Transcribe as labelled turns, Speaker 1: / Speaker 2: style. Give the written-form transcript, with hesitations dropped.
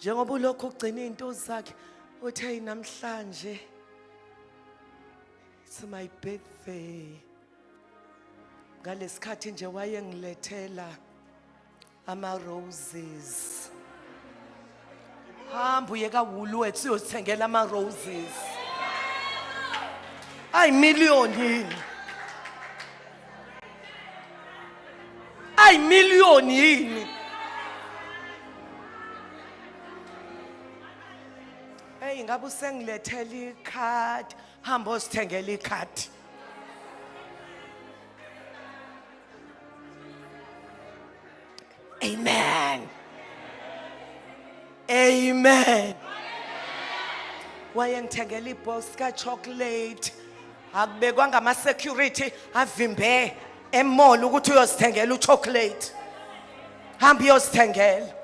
Speaker 1: njengoba ulokhu ugcina izinto zakhe uthe namhlanje it's my birthday ngalesikhathi nje wayengilethela ama roses hamba uye kaWoolworths uyosithengela ama roses million yini million yini ngabe usengilethela ikhadi hamba usithengela ikhadi amen amen wayengithengela ibox ka chocolate akubekwa ngama security avimbe emall ukuthi uyosithengela uchocolate hamba uyosithengela